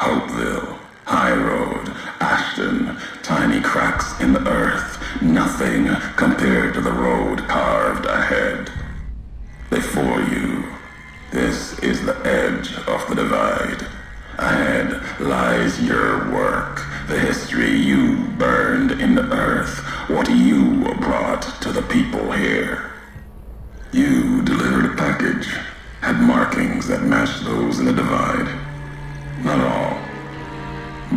Hopeville, High Road, Ashton, tiny cracks in the earth, nothing compared to the road carved ahead. Before you, this is the edge of the divide. Ahead lies your work, the history you burned in the earth, what you brought to the people here. You delivered a package, had markings that matched those in the divide. Not all,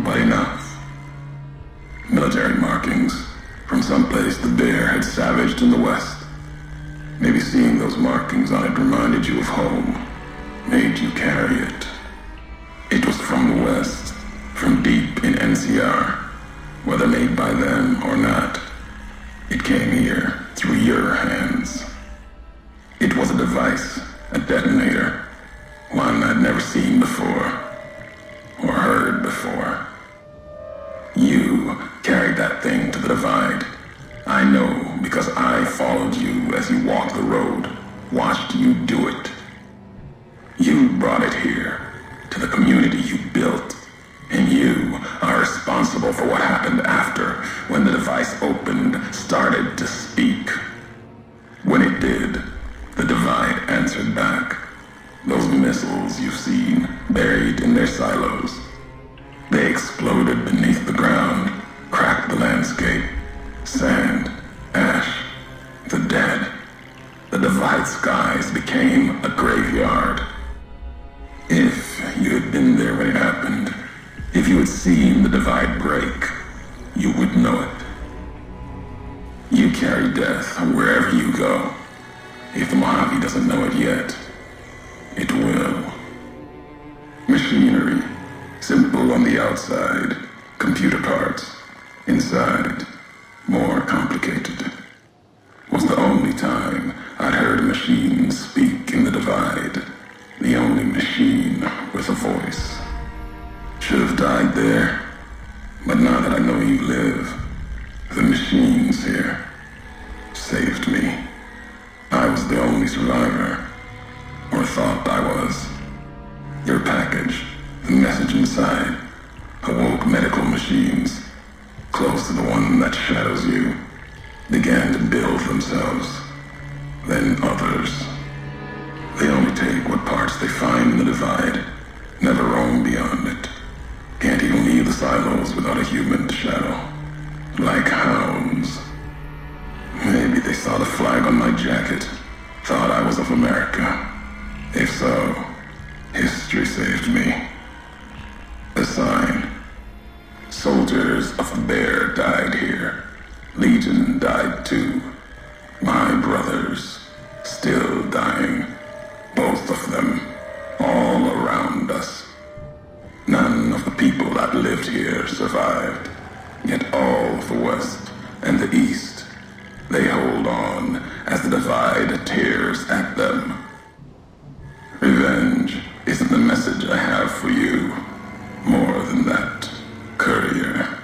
but enough. Military markings from someplace the bear had savaged in the west. Maybe seeing those markings on it reminded you of home, made you carry it. It was from the west, from deep in NCR, whether made by them or not. It came here through your hands. It was a device, a detonator, one I'd never seen before, or heard before. You carried that thing to the divide. I know because I followed you as you walked the road, watched you do it. You brought it here, to the community you built, and you are responsible for what happened after, when the device opened, started to speak. When it did, the divide answered back. Those missiles you've seen, buried in their silos. They exploded beneath the ground, cracked the landscape. Sand, ash, the dead. The divide skies became a graveyard. If you had been there when it happened, if you had seen the divide break, you would know it. You carry death wherever you go. If the Mojave doesn't know it yet, it will. Machinery, simple on the outside, computer parts, inside, more complicated. Was the only time I'd heard a machine speak in the divide. The only machine with a voice. Should have died there, but now that I know you live, the machines here saved me. I was the only survivor, or thought I was. Your package, the message inside, awoke medical machines, close to the one that shadows you, began to build themselves, then others. They only take what parts they find in the divide, never roam beyond it. Can't even leave the silos without a human to shadow. Like hounds. Maybe they saw the flag on my jacket, thought I was of America. If so, history saved me. A sign. Soldiers of the bear died here. Legion died too. My brothers, still dying. Both of them, all around us. None of the people that lived here survived. Yet all of the West and the East, they hold on as the divide tears at them. Revenge isn't the message I have for you. More than that, courier.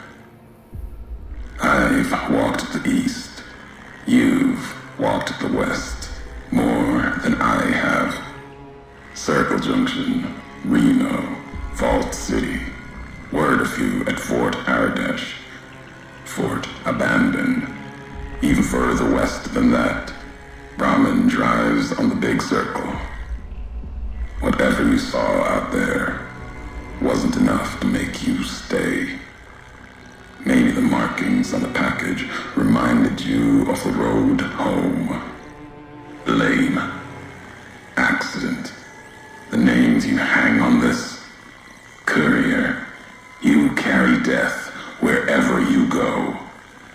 I've walked the East. You've walked the West. More than I have. Circle Junction, Reno, Vault City. Word of you at Fort Ardash. Fort abandoned. Even further west than that, Brahmin drives on the big circle. Whatever you saw out there wasn't enough to make you stay. Maybe the markings on the package reminded you of the road home. Lame. Accident. The names you hang on this. Courier. You carry death wherever you go.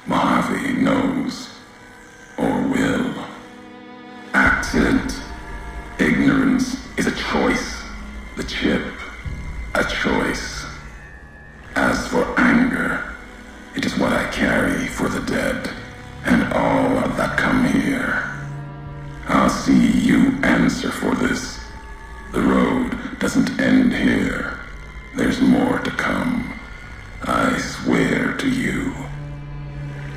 Mojave knows. Or will. Accident. Ignorance is a choice. The chip. A choice. As for anger, it is what I carry for the dead and all that come here. I'll see you answer for this. The road doesn't end here. There's more to come. I swear to you.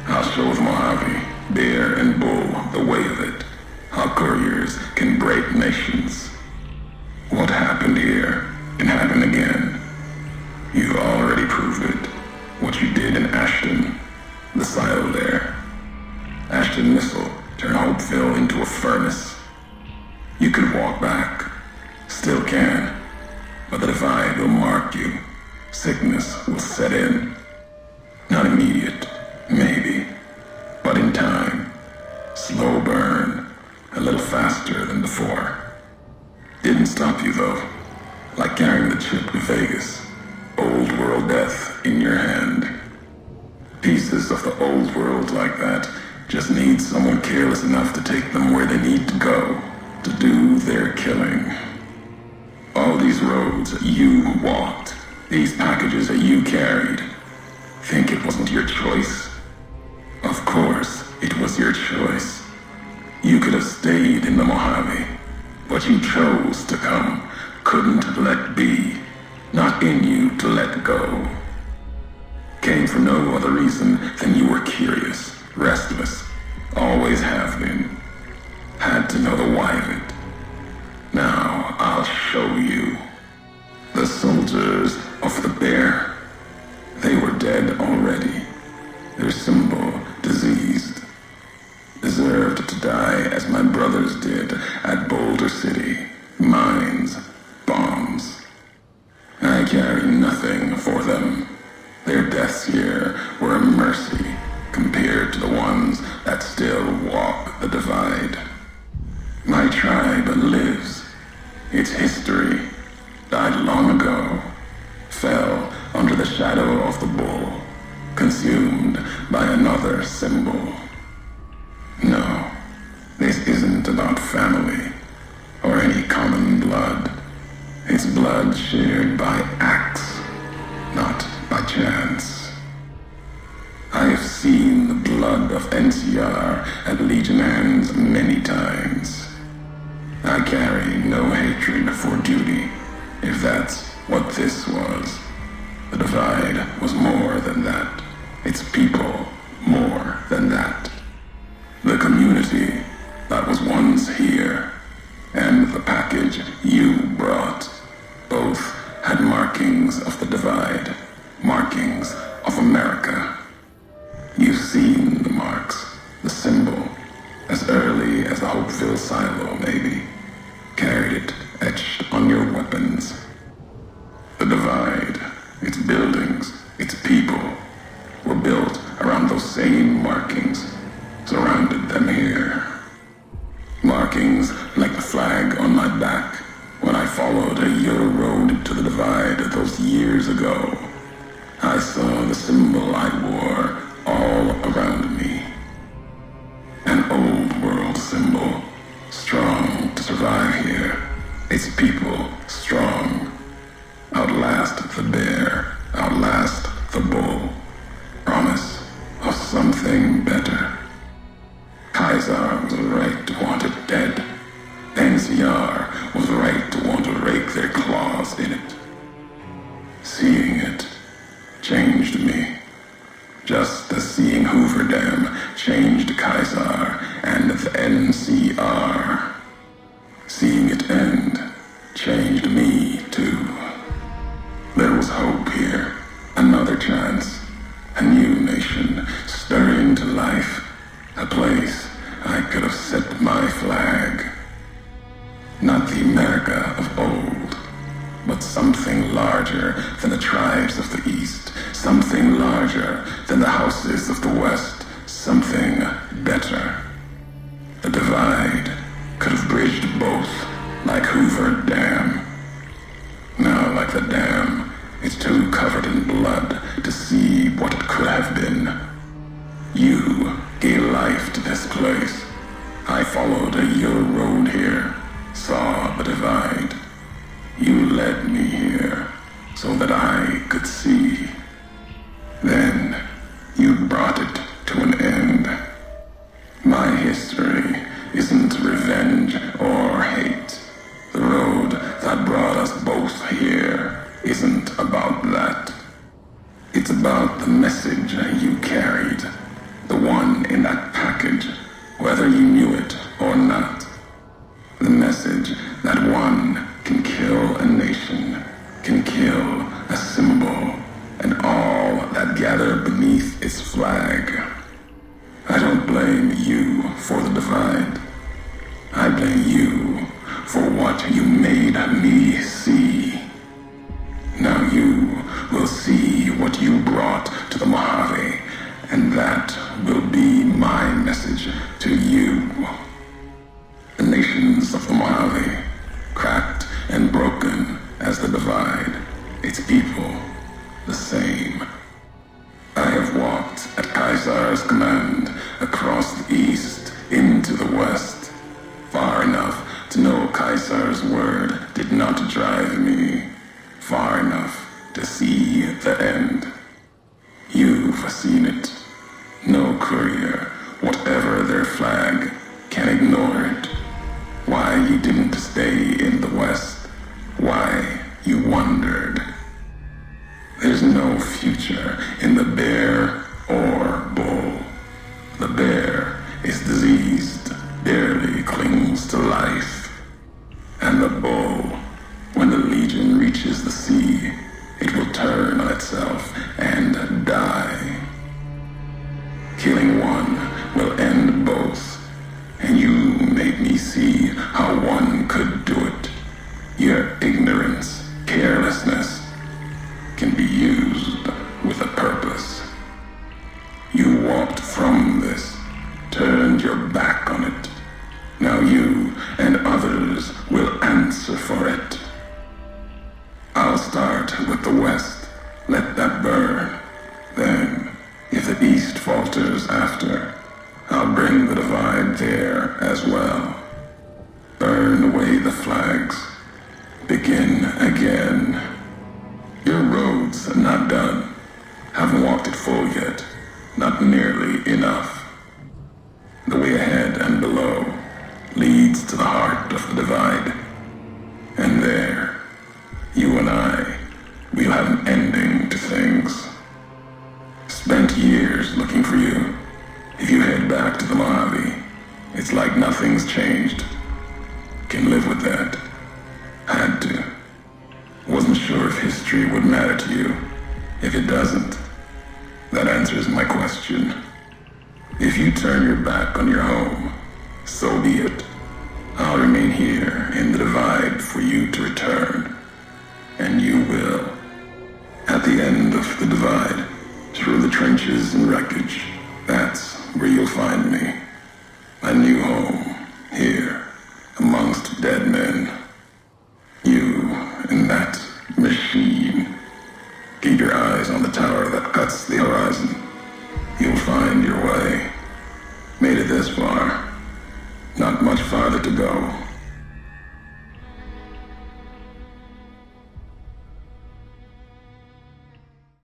I'll show the Mojave, bear and bull, the way of it. How couriers can break nations. What happened here can happen again. will mark you. Sickness will set in. Not immediate, maybe, but in time. Slow burn, a little faster than before. Didn't stop you though, like carrying the chip to Vegas. Old world death in your hand. Pieces of the old world like that just need someone careless enough to take them where they need to go, to do their killing. All these roads that you walked, these packages that you carried, think it wasn't your choice? Of course, it was your choice. You could have stayed in the Mojave, but you chose to come, couldn't let be, not in you to let go. Came for no other reason than you were curious, restless, always have been. Had to know the why of it. Now I'll show you. The soldiers of the bear, they were dead already. Their symbol diseased. Deserved to die as my brothers did at Boulder City. Mines, bombs. I carry nothing for them. Their deaths here were a mercy compared to the ones that still walk the divide. My tribe lives. Its history died long ago, fell under the shadow of the bull, consumed by another symbol. No, this isn't about family or any common blood. It's blood shared by acts, not by chance. I have seen the blood of NCR and Legion hands many times. I carry no hatred for duty, if that's what this was. The divide was more than that. Its people more than that. The community that was once here, and the package you brought, both had markings of the divide, markings of America. You've seen the marks, the symbol, as early as the Hopeville silo, maybe. Carried it etched on your weapons. The divide, its buildings, its people, were built around those same markings, surrounded them here. Markings like the flag on my back when I followed your road to the divide those years ago. I saw the symbol I wore all around me. An old world symbol, strong to survive here. Its people strong. Outlast the bear, outlast the bull. Promise of something better. Kaiser was right to want it dead. NCR was right to want to rake their claws in it. Seeing it changed me. Just as seeing Hoover Dam changed Kaiser and the NCR. Seeing it end changed me too. There was hope here, another chance, a new nation stirring to life, a place I could have set my flag. Not the America of old, but something larger than the tribes of the East, something larger than the houses of the West, something better. The divide could have bridged both, like Hoover Dam. Now, like the dam, it's too covered in blood to see what it could have been. You gave life to this place. I followed your road here, saw the divide. You led me here so that I could see. Then you brought it to an end. My history isn't revenge or hate. The road that brought us both here isn't about that. It's about the message you carried, the one in that package, whether you knew it or not. The message that one can kill a nation, can kill a symbol, and all that gather beneath its flag. I don't blame you for the divide. I blame you for what you made me see. what you brought to the Mojave, and that will be my message to you. The nations of the Mojave, cracked and broken as the divide, its people the same. I have walked at Caesar's command across the east into the west, far enough to know Caesar's word did not drive me, far enough to see the end. You've seen it. No courier, whatever their flag, can ignore it. Why you didn't stay in the west, why you wondered. There's no future in the bear or bull. The bear is diseased, barely clings to life. And the bull, when the Legion reaches the sea, it will turn on itself and die. Killing one will end both, and you made me see how one could do it. Your ignorance, carelessness, can be used with a purpose. You walked from this, turned your back on it. Now you and others will answer for it. I'll start with the west, let that burn. Then, if the east falters after, I'll bring the divide there as well. Burn away the flags. Begin again. Your road's not done. Haven't walked it full yet. Not nearly enough. The way ahead and below leads to the heart of the divide. And there, you and I, we'll have an ending to things. Spent years looking for you. If you head back to the Mojave, it's like nothing's changed. Can live with that. Had to. Wasn't sure if history would matter to you. If it doesn't, that answers my question. If you turn your back on your home, so be it. I'll remain here in the divide for you to return. And you will. At the end of the divide, through the trenches and wreckage, that's where you'll find me. My new home, here, amongst dead men. You and that machine. Keep your eyes on the tower that cuts the horizon. You'll find your way. Made it this far. Not much farther to go.